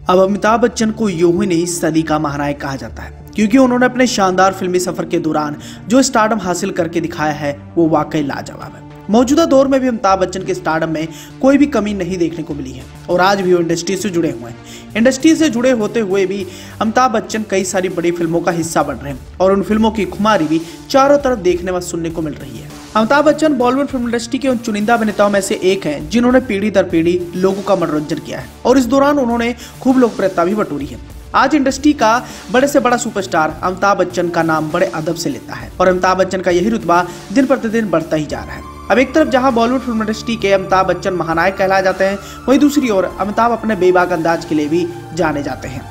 अब अमिताभ बच्चन को यूं ही नहीं सदी का महानायक कहा जाता है, क्योंकि उन्होंने अपने शानदार फिल्मी सफर के दौरान जो स्टारडम हासिल करके दिखाया है वो वाकई लाजवाब है। मौजूदा दौर में भी अमिताभ बच्चन के स्टारडम में कोई भी कमी नहीं देखने को मिली है और आज भी वो इंडस्ट्री से जुड़े हुए हैं। इंडस्ट्री से जुड़े होते हुए भी अमिताभ बच्चन कई सारी बड़ी फिल्मों का हिस्सा बन रहे हैं और उन फिल्मों की खुमारी भी चारों तरफ देखने व सुनने को मिल रही है। अमिताभ बच्चन बॉलीवुड फिल्म इंडस्ट्री के उन चुनिंदा अभिनेताओं में से एक हैं जिन्होंने पीढ़ी दर पीढ़ी लोगों का मनोरंजन किया है और इस दौरान उन्होंने खूब लोकप्रियता भी बटोरी है। आज इंडस्ट्री का बड़े से बड़ा सुपरस्टार अमिताभ बच्चन का नाम बड़े अदब से लेता है और अमिताभ बच्चन का यही रुतबा दिन प्रतिदिन बढ़ता ही जा रहा है। अब एक तरफ जहां बॉलीवुड फिल्म इंडस्ट्री के अमिताभ बच्चन महानायक कहलाए जाते हैं, वहीं दूसरी ओर अमिताभ अपने बेबाक अंदाज के लिए भी जाने जाते हैं।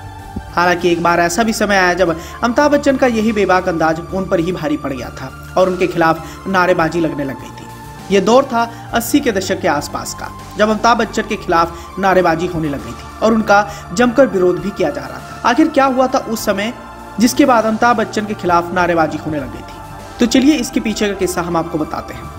हालांकि एक बार ऐसा भी समय आया जब अमिताभ बच्चन का यही बेबाक अंदाज उन पर ही भारी पड़ गया था और उनके खिलाफ नारेबाजी लगने लग गई थी। ये दौर था 80 के दशक के आसपास का, जब अमिताभ बच्चन के खिलाफ नारेबाजी होने लग गई थी और उनका जमकर विरोध भी किया जा रहा था। आखिर क्या हुआ था उस समय जिसके बाद अमिताभ बच्चन के खिलाफ नारेबाजी होने लग गई थी? तो चलिए इसके पीछे का किस्सा हम आपको बताते हैं।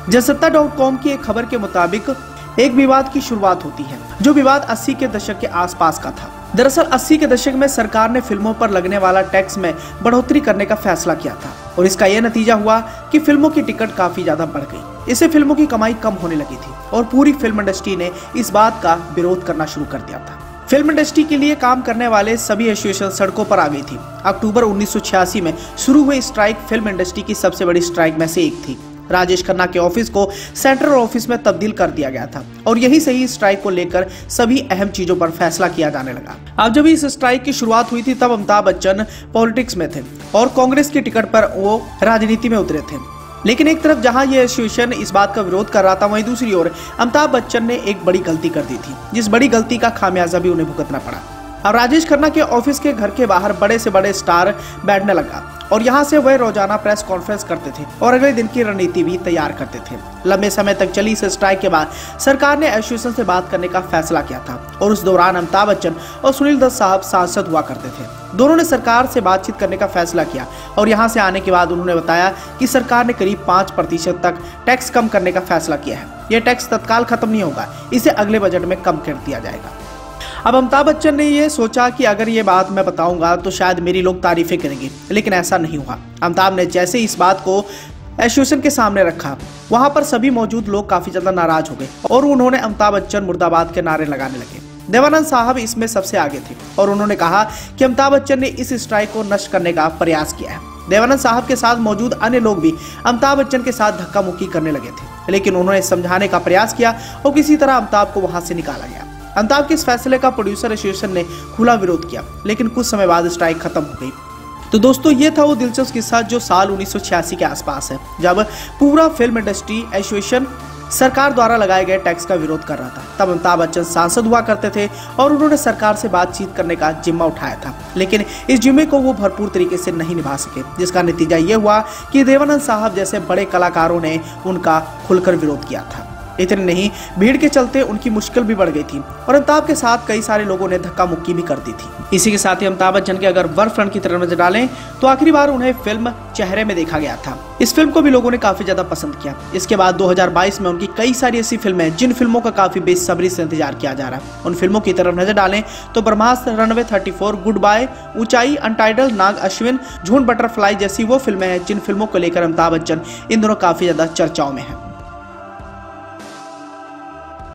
जनसत्ता.com की एक खबर के मुताबिक एक विवाद की शुरुआत होती है, जो विवाद 80 के दशक के आसपास का था। दरअसल 80 के दशक में सरकार ने फिल्मों पर लगने वाला टैक्स में बढ़ोतरी करने का फैसला किया था और इसका यह नतीजा हुआ कि फिल्मों की टिकट काफी ज्यादा बढ़ गई। इससे फिल्मों की कमाई कम होने लगी थी और पूरी फिल्म इंडस्ट्री ने इस बात का विरोध करना शुरू कर दिया था। फिल्म इंडस्ट्री के लिए काम करने वाले सभी एसोसिएशन सड़कों पर आ गई थी। अक्टूबर 1986 में शुरू हुई स्ट्राइक फिल्म इंडस्ट्री की सबसे बड़ी स्ट्राइक में से एक थी। राजेश खन्ना के ऑफिस को सेंट्रल ऑफिस में तब्दील कर दिया गया था और यही सही स्ट्राइक को लेकर सभी अहम चीजों पर फैसला किया जाने लगा। अब जब इस स्ट्राइक की शुरुआत हुई थी तब अमिताभ बच्चन पॉलिटिक्स में थे और कांग्रेस की टिकट पर वो राजनीति में उतरे थे। लेकिन एक तरफ जहां ये एसोसिएशन इस बात का विरोध कर रहा था, वहीं दूसरी ओर अमिताभ बच्चन ने एक बड़ी गलती कर दी थी, जिस बड़ी गलती का खामियाजा भी उन्हें भुगतना पड़ा। अब राजेश खन्ना के ऑफिस के घर के बाहर बड़े से बड़े स्टार बैठने लगा और यहाँ से वह रोजाना प्रेस कॉन्फ्रेंस करते थे और अगले दिन की रणनीति भी तैयार करते थे। लंबे समय तक चली इस स्ट्राइक के बाद सरकार ने एसोसिएशन से बात करने का फैसला किया था और उस दौरान अमिताभ बच्चन और सुनील दत्त साहब सांसद हुआ करते थे। दोनों ने सरकार से बातचीत करने का फैसला किया और यहाँ से आने के बाद उन्होंने बताया कि सरकार ने करीब 5% तक टैक्स कम करने का फैसला किया है। यह टैक्स तत्काल खत्म नहीं होगा, इसे अगले बजट में कम कर दिया जाएगा। अब अमिताभ बच्चन ने ये सोचा कि अगर ये बात मैं बताऊंगा तो शायद मेरी लोग तारीफें करेंगे, लेकिन ऐसा नहीं हुआ। अमिताभ ने जैसे इस बात को एसोसिएशन के सामने रखा, वहां पर सभी मौजूद लोग काफी ज्यादा नाराज हो गए और उन्होंने अमिताभ बच्चन मुर्दाबाद के नारे लगाने लगे। देवानंद साहब इसमें सबसे आगे थे और उन्होंने कहा कि अमिताभ बच्चन ने इस स्ट्राइक को नष्ट करने का प्रयास किया है। देवानंद साहब के साथ मौजूद अन्य लोग भी अमिताभ बच्चन के साथ धक्का मुक्की करने लगे थे, लेकिन उन्होंने समझाने का प्रयास किया और किसी तरह अमिताभ को वहां से निकाला गया। अमिताभ के इस फैसले का प्रोड्यूसर एसोसिएशन ने खुला विरोध किया, लेकिन कुछ समय बाद स्ट्राइक खत्म हो गई। तो दोस्तों, ये था वो दिलचस्प किस्सा जो साल 1986 के आसपास है, जब पूरा फिल्म इंडस्ट्री एसोसिएशन सरकार द्वारा लगाए गए टैक्स का विरोध कर रहा था। तब अमिताभ बच्चन सांसद हुआ करते थे और उन्होंने सरकार से बातचीत करने का जिम्मा उठाया था, लेकिन इस जिम्मे को वो भरपूर तरीके से नहीं निभा सके, जिसका नतीजा ये हुआ कि देवानंद साहब जैसे बड़े कलाकारों ने उनका खुलकर विरोध किया था। इतने नहीं, भीड़ के चलते उनकी मुश्किल भी बढ़ गई थी और अमिताभ के साथ कई सारे लोगों ने धक्का मुक्की भी कर दी थी। इसी के साथ ही अमिताभ बच्चन के अगर वर्क फ्रंट की तरफ नजर डालें तो आखिरी बार उन्हें फिल्म चेहरे में देखा गया था। इस फिल्म को भी लोगों ने काफी ज्यादा पसंद किया। इसके बाद 2022 में उनकी कई सारी ऐसी फिल्में हैं जिन फिल्मों का काफी बेसब्री से इंतजार किया जा रहा है। उन फिल्मों की तरफ नजर डालें तो ब्रह्मास्त्र, रनवे 34, गुड बाय, ऊंचाई, अनटाइटल, नाग अश्विन, झूठ बटरफ्लाई जैसी वो फिल्में हैं जिन फिल्मों को लेकर अमिताभ बच्चन इन दोनों काफी ज्यादा चर्चाओं में है।